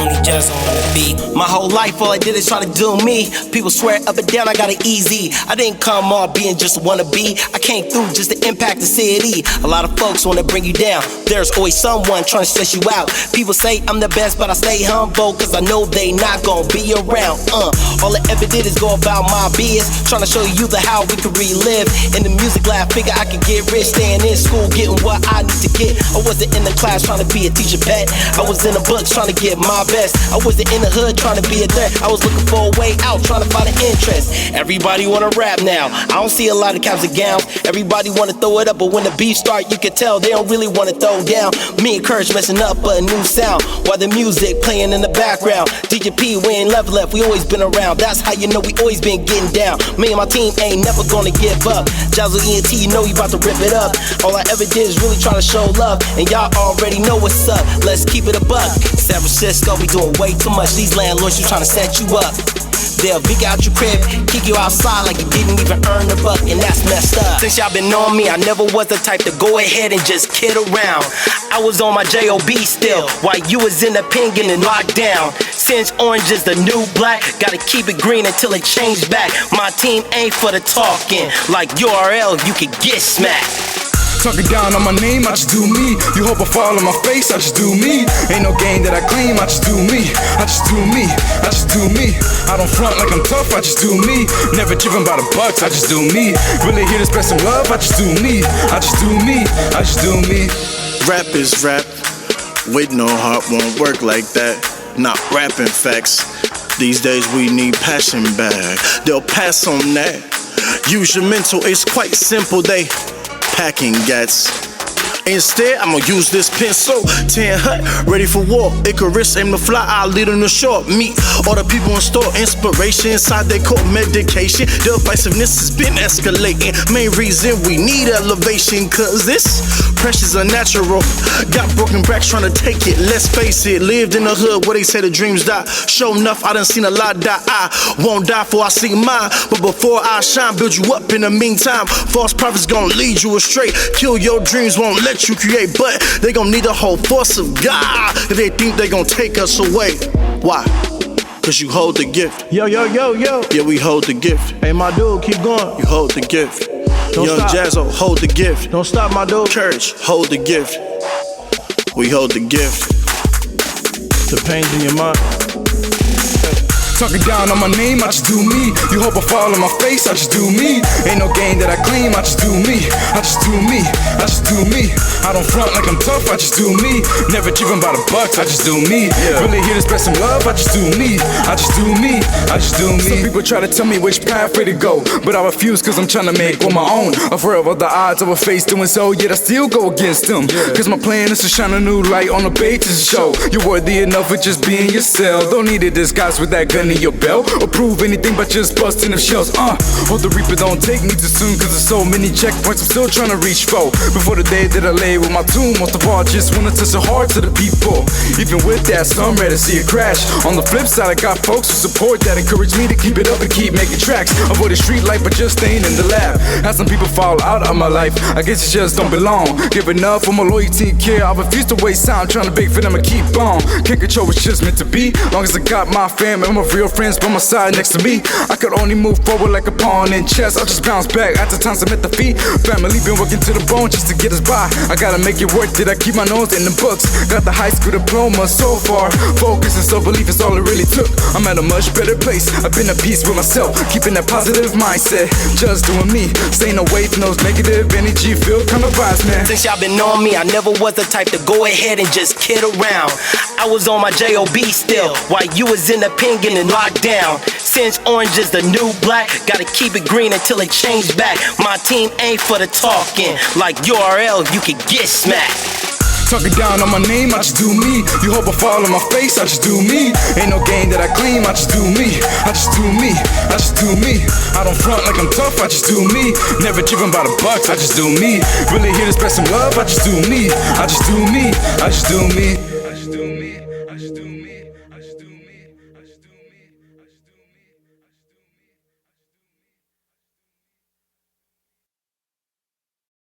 Tony Jazz on the beat. My whole life, all I did is try to do me. People swear up and down I got it easy. I didn't come all being just wannabe. I came through just to impact the city. A lot of folks wanna bring you down. There's always someone trying to stress you out. People say I'm the best, but I stay humble, cause I know they not gonna be around. All I ever did is go about my biz, trying to show you the how we can relive. In the music lab, figure I could get rich. Staying in school, getting what I need to get. I wasn't in the class trying to be a teacher pet. I was in the books trying to get my best. I wasn't in the hood trying to be a threat. I was looking for a way out, trying to find an interest. Everybody wanna rap now. I don't see a lot of caps and gowns. Everybody wanna throw it up, but when the beef start, you can tell they don't really wanna throw down. Me and Courage messing up a new sound while the music playing in the background. DJ P, we ain't left, we always been around. That's how you know we always been getting down. Me and my team ain't never gonna give up. Jazzo ENT, you know we about to rip it up. All I ever did is really try to show love, and y'all already know what's up. Let's keep it a buck. San Francisco, we doing way too much. These landlords, you trying to set you up. They'll pick out your crib, kick you outside like you didn't even earn a buck, and that's messed up. Since y'all been on me, I never was the type to go ahead and just kid around. I was on my J.O.B. still, while you was in the pen getting locked down. Since orange is the new black, gotta keep it green until it changed back. My team ain't for the talking, like URL, you could get smacked. Talking down on my name, I just do me. You hope I fall on my face, I just do me. Ain't no game that I claim, I just do me. I just do me, I just do me. I don't front like I'm tough, I just do me. Never driven by the bucks, I just do me. Really here to spread some love, I just do me. I just do me, I just do me. Rap is rap, with no heart won't work like that. Not rapping facts. These days we need passion back. They'll pass on that. Use your mental, it's quite simple. They packing gats. Instead, I'ma use this pencil. 10 hut, ready for war. Icarus, aim to fly, I'll lead on the shore. Meet all the people in store. Inspiration inside their cold medication. Divisiveness has been escalating. Main reason we need elevation, cause this pressure's unnatural. Got broken backs trying to take it, let's face it. Lived in the hood where they say the dreams die. Sure enough, I done seen a lot die. I won't die before I see mine, but before I shine, build you up in the meantime. False prophets gon' lead you astray. Kill your dreams, won't let you create, but they gon' need the whole force of God if they think they gon' take us away. Why? Cause you hold the gift. Yo, yo, yo, yo. Yeah, we hold the gift. Hey, my dude, keep going. You hold the gift. Don't Young stop. Jazzo, hold the gift. Don't stop, my dude. Courage, hold the gift. We hold the gift. The pain's in your mind. Talking down on my name, I just do me. You hope I fall on my face, I just do me. Ain't no game that I claim, I just do me. I just do me, I just do me. I don't front like I'm tough, I just do me. Never driven by the bucks, I just do me. Really here to spread some love, I just do me. I just do me, I just do me. Some people try to tell me which pathway to go, but I refuse cause I'm trying to make on my own. Afraid of the odds of a face doing so, yet I still go against them. Cause my plan is to shine a new light on the basis show. You're worthy enough of just being yourself. Don't need a disguise with that gun in your belt or prove anything but just busting of shells. Hope the Reaper don't take me too soon, cause there's so many checkpoints I'm still trying to reach for. Before the day that I lay with my tomb, most of all just wanna touch the hearts of the people. Even with that, some ready to see it crash. On the flip side, I got folks who support that, encourage me to keep it up and keep making tracks. Avoid the street life but just staying in the lab. Had some people fall out of my life, I guess it just don't belong. Giving up for my loyalty and care, I refuse to waste time trying to beg for them to keep on. Can't control what's just meant to be, long as I got my fam and my real friends by my side next to me. I could only move forward like a pawn in chess. I'll just bounce back after times I'm at the feet. Family been working to the bone just to get us by. I gotta make it worth it, I keep my nose in the books. Got the high school diploma so far. Focus and self-belief is all it really took. I'm at a much better place, I've been at peace with myself. Keeping that positive mindset, just doing me. Staying away from those negative energy filled kind of vibes, man. Since y'all been on me, I never was the type to go ahead and just kid around. I was on my J.O.B. still, while you was in the pen getting locked down. Since orange is the new black, gotta keep it green until it changed back. My team ain't for the talking, like URL, you could get smacked. Talking down on my name, I just do me. You hope I fall on my face, I just do me. Ain't no game that I claim, I just do me. I just do me, I just do me. I don't front like I'm tough, I just do me. Never driven by the bucks, I just do me. Really here to spread some love, I just do me. I just do me, I just do me.